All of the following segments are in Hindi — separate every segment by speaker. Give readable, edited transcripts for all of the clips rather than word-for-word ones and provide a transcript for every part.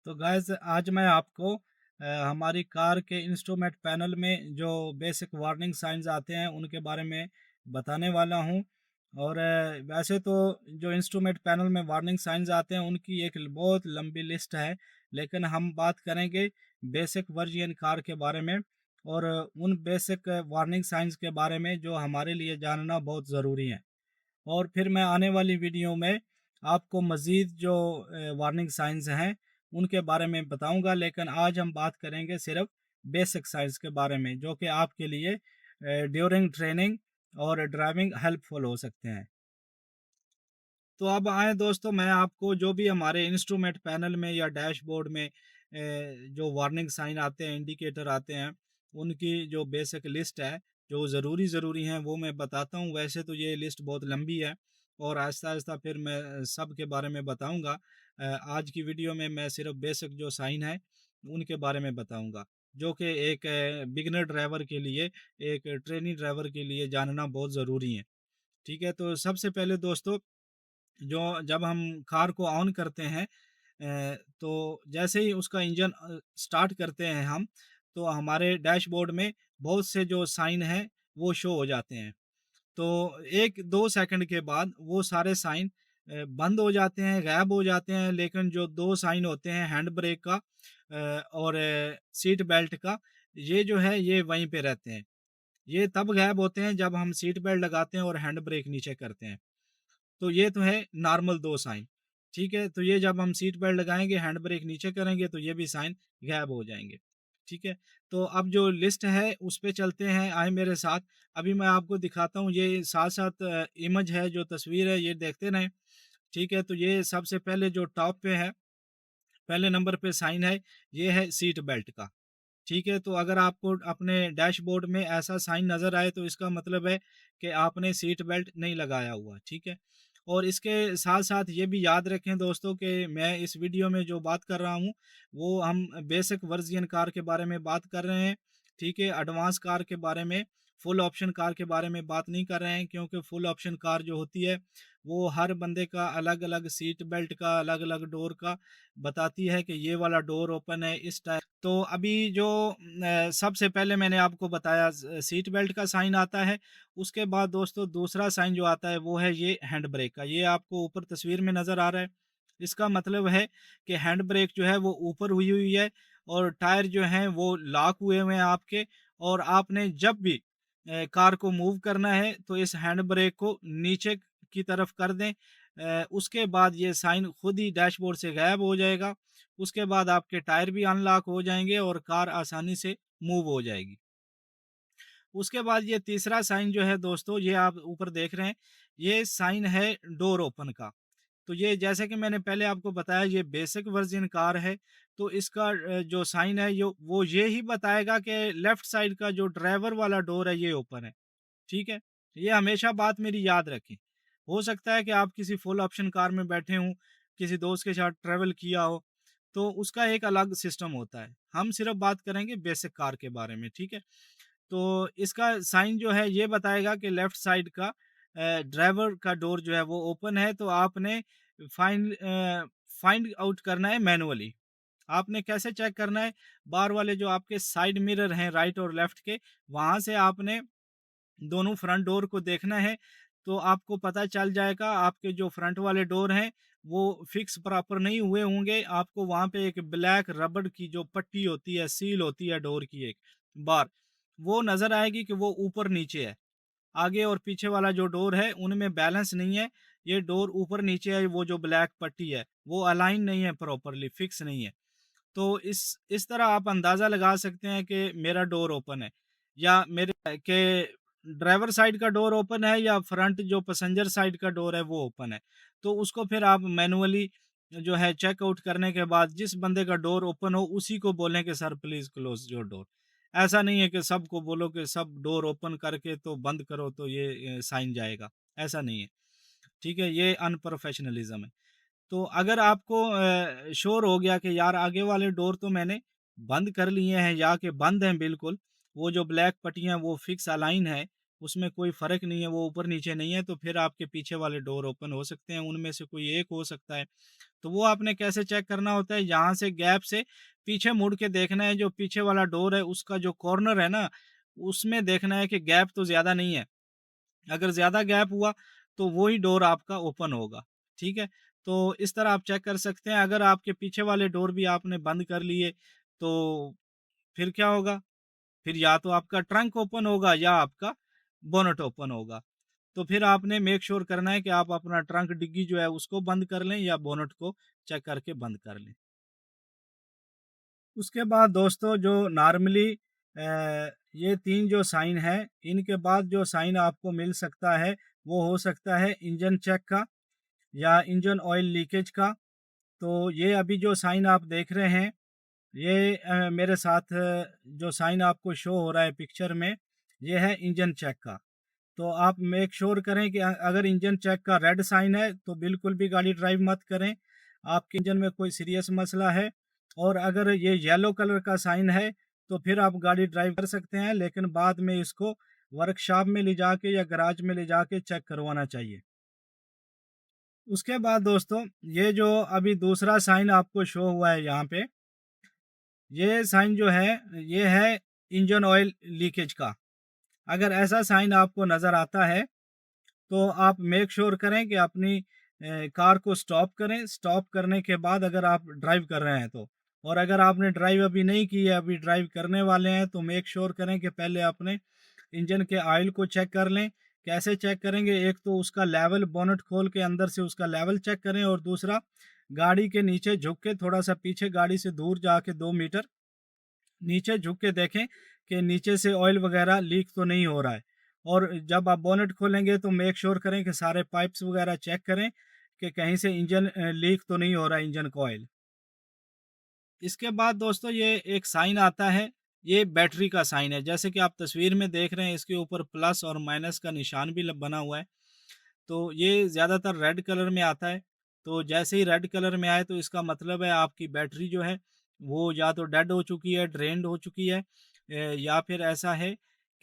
Speaker 1: तो गाइस आज मैं आपको हमारी कार के इंस्ट्रूमेंट पैनल में जो बेसिक वार्निंग साइंस आते हैं उनके बारे में बताने वाला हूं। और वैसे तो जो इंस्ट्रूमेंट पैनल में वार्निंग साइंस आते हैं उनकी एक बहुत लंबी लिस्ट है, लेकिन हम बात करेंगे बेसिक वर्जियन कार के बारे में और उन बेसिक वार्निंग साइंस के बारे में जो हमारे लिए जानना बहुत ज़रूरी है। और फिर मैं आने वाली वीडियो में आपको मज़ीद जो वार्निंग साइंस हैं उनके बारे में बताऊंगा, लेकिन आज हम बात करेंगे सिर्फ बेसिक साइंस के बारे में जो कि आपके लिए ड्यूरिंग ट्रेनिंग और ड्राइविंग हेल्पफुल हो सकते हैं। तो अब आए दोस्तों, मैं आपको जो भी हमारे इंस्ट्रूमेंट पैनल में या डैशबोर्ड में जो वार्निंग साइन आते हैं, इंडिकेटर आते हैं, उनकी जो बेसिक लिस्ट है, जो ज़रूरी हैं वो मैं बताता हूँ। वैसे तो ये लिस्ट बहुत लंबी है और आहिस्ता-आहिस्ता फिर मैं सब के बारे में बताऊँगा। आज की वीडियो में मैं सिर्फ बेसिक जो साइन है उनके बारे में बताऊँगा, जो कि एक बिगिनर ड्राइवर के लिए, एक ट्रेनी ड्राइवर के लिए जानना बहुत ज़रूरी है। ठीक है? तो सबसे पहले दोस्तों, जो जब हम कार को ऑन करते हैं तो जैसे ही उसका इंजन स्टार्ट करते हैं हम, तो हमारे डैशबोर्ड में बहुत से जो साइन हैं वो शो हो जाते हैं। तो 1-2 सेकंड के बाद वो सारे साइन बंद हो जाते हैं, गायब हो जाते हैं, लेकिन जो 2 साइन होते हैं हैंड ब्रेक का और सीट बेल्ट का, ये जो है ये वहीं पे रहते हैं। ये तब गायब होते हैं जब हम सीट बेल्ट लगाते हैं और हैंड ब्रेक नीचे करते हैं। तो ये तो है नॉर्मल 2 साइन, ठीक है? तो ये जब हम सीट बेल्ट लगाएँगे, हैंड ब्रेक नीचे करेंगे तो ये भी साइन गायब हो जाएँगे, ठीक है? तो अब जो लिस्ट है उस पे चलते हैं, आएँ मेरे साथ। अभी मैं आपको दिखाता हूँ, ये साथ-साथ इमेज है, जो तस्वीर है ये देखते रहें, ठीक है? तो ये सबसे पहले जो टॉप पे है, पहले नंबर पे साइन है, ये है सीट बेल्ट का। ठीक है? तो अगर आपको अपने डैशबोर्ड में ऐसा साइन नज़र आए तो इसका मतलब है कि आपने सीट बेल्ट नहीं लगाया हुआ, ठीक है? और इसके साथ-साथ ये भी याद रखें दोस्तों कि मैं इस वीडियो में जो बात कर रहा हूँ, वो हम बेसिक वर्ज़ियन कार के बारे में बात कर रहे हैं, ठीक है? एडवांस कार के बारे में, फुल ऑप्शन कार के बारे में बात नहीं कर रहे हैं, क्योंकि फुल ऑप्शन कार जो होती है, वो हर बंदे का अलग-अलग सीट बेल्ट का, अलग-अलग डोर का बताती है कि ये वाला डोर ओपन है, इस टाइप। तो अभी जो सबसे पहले मैंने आपको बताया सीट बेल्ट का साइन आता है, उसके बाद दोस्तों दूसरा साइन जो आता है वो है ये हैंड ब्रेक का। ये आपको ऊपर तस्वीर में नज़र आ रहा है। इसका मतलब है कि हैंड ब्रेक जो है वो ऊपर हुई हुई है और टायर जो हैं वो लॉक हुए हुए हैं आपके, और आपने जब भी कार को मूव करना है तो इस हैंड ब्रेक को नीचे की तरफ कर दें। उसके बाद ये साइन खुद ही डैशबोर्ड से गायब हो जाएगा। उसके बाद आपके टायर भी अनलॉक हो जाएँगे और कार आसानी से मूव हो जाएगी। उसके बाद ये तीसरा साइन जो है दोस्तों, ये आप ऊपर देख रहे हैं, ये साइन है डोर ओपन का। तो ये जैसे कि मैंने पहले आपको बताया, ये बेसिक वर्ज़न कार है, तो इसका जो साइन है यो वो ये ही बताएगा कि लेफ्ट साइड का जो ड्राइवर वाला डोर है ये ओपन है, ठीक है? ये हमेशा बात मेरी याद रखें। हो सकता है कि आप किसी फुल ऑप्शन कार में बैठे हों, किसी दोस्त के साथ ट्रैवल किया हो, तो उसका एक अलग सिस्टम होता है। हम सिर्फ़ बात करेंगे बेसिक कार के बारे में, ठीक है? तो इसका साइन जो है ये बताएगा कि लेफ्ट साइड का ड्राइवर का डोर जो है वो ओपन है, तो आपने फाइंड आउट करना है मैनुअली। आपने कैसे चेक करना है? बाहर वाले जो आपके साइड मिरर हैं राइट और लेफ्ट के, वहाँ से आपने दोनों फ्रंट डोर को देखना है, तो आपको पता चल जाएगा आपके जो फ्रंट वाले डोर हैं, वो फिक्स प्रॉपर नहीं हुए होंगे। आपको वहाँ पे एक ब्लैक रबड़ की जो पट्टी होती है, सील होती है डोर की एक बार, वो नज़र आएगी कि वो ऊपर-नीचे है। आगे और पीछे वाला जो डोर है, उनमें बैलेंस नहीं है। ये डोर ऊपर-नीचे है, वो जो ब्लैक पट्टी है, वो अलाइन नहीं है प्रॉपरली, फिक्स नहीं है। तो इस तरह आप अंदाज़ा लगा सकते हैं कि मेरा डोर ओपन है, या मेरे के ड्राइवर साइड का डोर ओपन है, या फ्रंट जो पैसेंजर साइड का डोर है वो ओपन है। तो उसको फिर आप मैनुअली जो है चेकआउट करने के बाद जिस बंदे का डोर ओपन हो उसी को बोलें कि sir please close your door. ऐसा नहीं है कि सबको बोलो कि सब डोर ओपन करके तो बंद करो तो ये साइन जाएगा, ऐसा नहीं है। ठीक है? ये अनप्रोफेशनलिज़्म है। तो अगर आपको श्योर हो गया कि यार आगे वाले डोर तो मैंने बंद कर लिए हैं या कि बंद हैं बिल्कुल, वो जो ब्लैक पट्टियाँ वो फिक्स अलाइन है, उसमें कोई फ़र्क नहीं है, वो ऊपर-नीचे नहीं है, तो फिर आपके पीछे वाले डोर ओपन हो सकते हैं, उनमें से कोई एक हो सकता है। तो वो आपने कैसे चेक करना होता है, यहाँ से गैप से पीछे मुड़ के देखना है, जो पीछे वाला डोर है उसका जो कॉर्नर है ना, उसमें देखना है कि गैप तो ज़्यादा नहीं है। अगर ज़्यादा गैप हुआ तो वो ही डोर आपका ओपन होगा, ठीक है? तो इस तरह आप चेक कर सकते हैं। अगर आपके पीछे वाले डोर भी आपने बंद कर लिए तो फिर क्या होगा? फिर या तो आपका ट्रंक ओपन होगा या आपका बोनट ओपन होगा। तो फिर आपने मेक श्योर करना है कि आप अपना ट्रंक डिग्गी जो है उसको बंद कर लें या बोनट को चेक करके बंद कर लें। उसके बाद दोस्तों जो नॉर्मली ये 3 जो साइन हैं, इनके बाद जो साइन आपको मिल सकता है, वो हो सकता है इंजन चेक का या इंजन ऑयल लीकेज का। तो ये अभी जो साइन आप देख रहे हैं, ये मेरे साथ जो साइन आपको शो हो रहा है पिक्चर में, ये है इंजन चेक का। तो आप मेक श्योर करें कि अगर इंजन चेक का रेड साइन है तो बिल्कुल भी गाड़ी ड्राइव मत करें, आपके इंजन में कोई सीरियस मसला है। और अगर ये येलो कलर का साइन है तो फिर आप गाड़ी ड्राइव कर सकते हैं, लेकिन बाद में इसको वर्कशॉप में ले जाके या गराज में ले जाके चेक करवाना चाहिए। उसके बाद दोस्तों, ये जो अभी दूसरा साइन आपको शो हुआ है यहाँ पे, ये साइन जो है, ये है इंजन ऑयल लीकेज का। अगर ऐसा साइन आपको नज़र आता है तो आप मेक श्योर करें कि अपनी कार को स्टॉप करें। स्टॉप करने के बाद अगर आप ड्राइव कर रहे हैं तो, और अगर आपने ड्राइव अभी नहीं की है, अभी ड्राइव करने वाले हैं, तो मेक श्योर करें कि पहले अपने इंजन के ऑयल को चेक कर लें। कैसे चेक करेंगे? एक तो उसका लेवल, बोनट खोल के अंदर से उसका लेवल चेक करें, और दूसरा गाड़ी के नीचे झुक के थोड़ा सा पीछे गाड़ी से दूर जाके 2 मीटर नीचे झुक के देखें कि नीचे से ऑयल वगैरह लीक तो नहीं हो रहा है। और जब आप बोनेट खोलेंगे तो मेक श्योर करें कि सारे पाइप्स वगैरह चेक करें कि कहीं से इंजन लीक तो नहीं हो रहा है, इंजन का ऑयल। इसके बाद दोस्तों, ये एक साइन आता है, ये बैटरी का साइन है। जैसे कि आप तस्वीर में देख रहे हैं, इसके ऊपर प्लस और माइनस का निशान भी बना हुआ है। तो ये ज़्यादातर रेड कलर में आता है। तो जैसे ही रेड कलर में आए तो इसका मतलब है आपकी बैटरी जो है वो या तो डेड हो चुकी है, ड्रेन्ड हो चुकी है, या फिर ऐसा है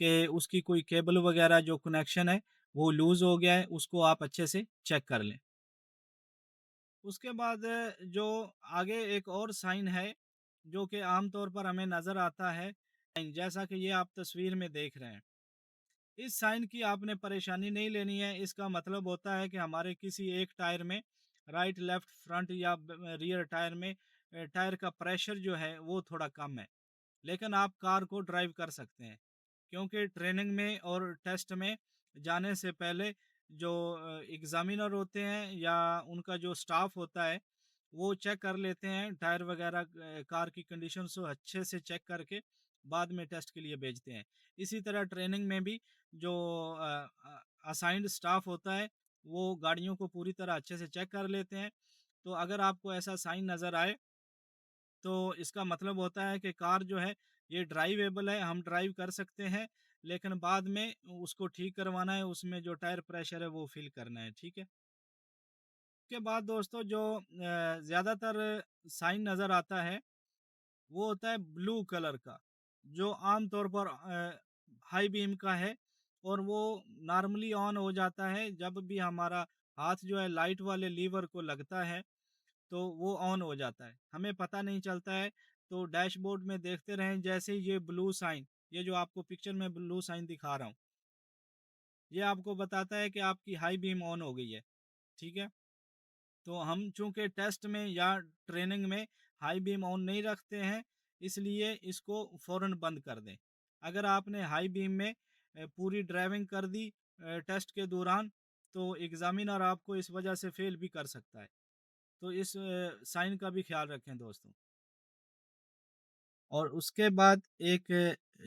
Speaker 1: कि उसकी कोई केबल वगैरह जो कनेक्शन है वो लूज़ हो गया है, उसको आप अच्छे से चेक कर लें। उसके बाद जो आगे एक और साइन है जो कि आम तौर पर हमें नज़र आता है, जैसा कि ये आप तस्वीर में देख रहे हैं। इस साइन की आपने परेशानी नहीं लेनी है। इसका मतलब होता है कि हमारे किसी एक टायर में, राइट, लेफ्ट, फ्रंट या रियर टायर में टायर का प्रेशर जो है वो थोड़ा कम है, लेकिन आप कार को ड्राइव कर सकते हैं। क्योंकि ट्रेनिंग में और टेस्ट में जाने से पहले जो एग्जामिनर होते हैं या उनका जो स्टाफ होता है, वो चेक कर लेते हैं टायर वगैरह, कार की कंडीशन को अच्छे से चेक करके बाद में टेस्ट के लिए भेजते हैं। इसी तरह ट्रेनिंग में भी जो असाइंड स्टाफ होता है वो गाड़ियों को पूरी तरह अच्छे से चेक कर लेते हैं। तो अगर आपको ऐसा साइन नज़र आए तो इसका मतलब होता है कि कार जो है ये ड्राइवेबल है, हम ड्राइव कर सकते हैं, लेकिन बाद में उसको ठीक करवाना है, उसमें जो टायर प्रेशर है वो फिल करना है, ठीक है। उसके बाद दोस्तों, जो ज़्यादातर साइन नज़र आता है वो होता है ब्लू कलर का, जो आम तौर पर हाई बीम का है, और वो नॉर्मली ऑन हो जाता है जब भी हमारा हाथ जो है लाइट वाले लीवर को लगता है, तो वो ऑन हो जाता है, हमें पता नहीं चलता है। तो डैशबोर्ड में देखते रहें, जैसे ही ये ब्लू साइन, ये जो आपको पिक्चर में ब्लू साइन दिखा रहा हूँ, ये आपको बताता है कि आपकी हाई बीम ऑन हो गई है, ठीक है। तो हम चूंकि टेस्ट में या ट्रेनिंग में हाई बीम ऑन नहीं रखते हैं, इसलिए इसको फ़ौरन बंद कर दें। अगर आपने हाई बीम में पूरी ड्राइविंग कर दी टेस्ट के दौरान, तो एग्जामिनर आपको इस वजह से फेल भी कर सकता है। तो इस साइन का भी ख्याल रखें दोस्तों। और उसके बाद एक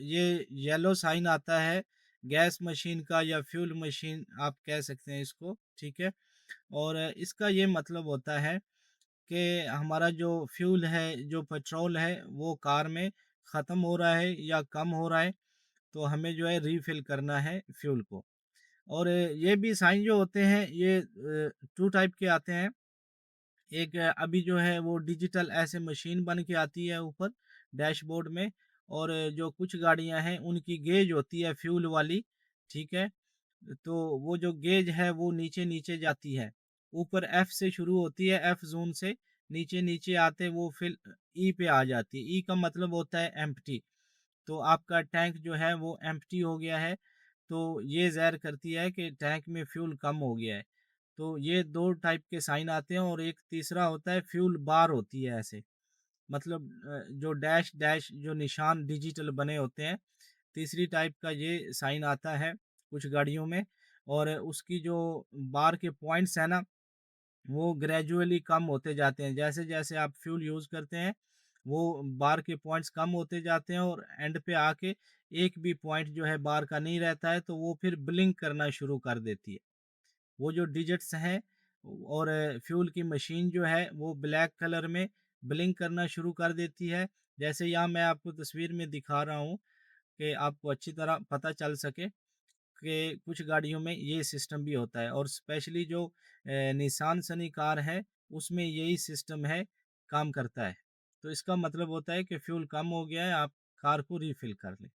Speaker 1: ये येलो साइन आता है, गैस मशीन का या फ्यूल मशीन आप कह सकते हैं इसको, ठीक है। और इसका ये मतलब होता है कि हमारा जो फ्यूल है, जो पेट्रोल है, वो कार में ख़त्म हो रहा है या कम हो रहा है, तो हमें जो है रीफ़िल करना है फ्यूल को। और ये भी साइन जो होते हैं ये 2 टाइप के आते हैं। एक अभी जो है वो डिजिटल ऐसे मशीन बन के आती है ऊपर डैशबोर्ड में, और जो कुछ गाड़ियां हैं उनकी गेज होती है फ्यूल वाली, ठीक है? तो वो जो गेज है वो नीचे-नीचे जाती है। ऊपर एफ से शुरू होती है, एफ ज़ोन से नीचे-नीचे आते वो फिर ई पे आ जाती है। ई का मतलब होता है एम्प्टी। तो आपका टैंक जो है वो एम्प्टी हो गया है, तो ये ज़ाहिर करती है कि टैंक में फ्यूल कम हो गया है। तो ये 2 टाइप के साइन आते हैं और एक तीसरा होता है फ्यूल बार होती है ऐसे। मतलब जो डैश डैश जो निशान डिजिटल बने होते हैं, तीसरी टाइप का ये साइन आता है कुछ गाड़ियों में और उसकी जो बार के पॉइंट्स हैं ना, वो ग्रेजुअली कम होते जाते हैं। जैसे-जैसे आप फ्यूल यूज़ करते हैं, वो बार के पॉइंट्स कम होते जाते हैं और एंड पे आके एक भी पॉइंट जो है बार का नहीं रहता है, तो वो फिर ब्लिंक करना शुरू कर देती है। वो जो डिजिट्स हैं और फ्यूल की मशीन जो है वो ब्लैक कलर में ब्लिंक करना शुरू कर देती है। जैसे यहाँ मैं आपको तस्वीर में दिखा रहा हूँ कि आपको अच्छी तरह पता चल सके कि कुछ गाड़ियों में ये सिस्टम भी होता है और स्पेशली जो निसान सनी कार है उसमें यही सिस्टम है, काम करता है। तो इसका मतलब होता है कि फ्यूल कम हो गया है, आप कार को रिफ़िल कर लें।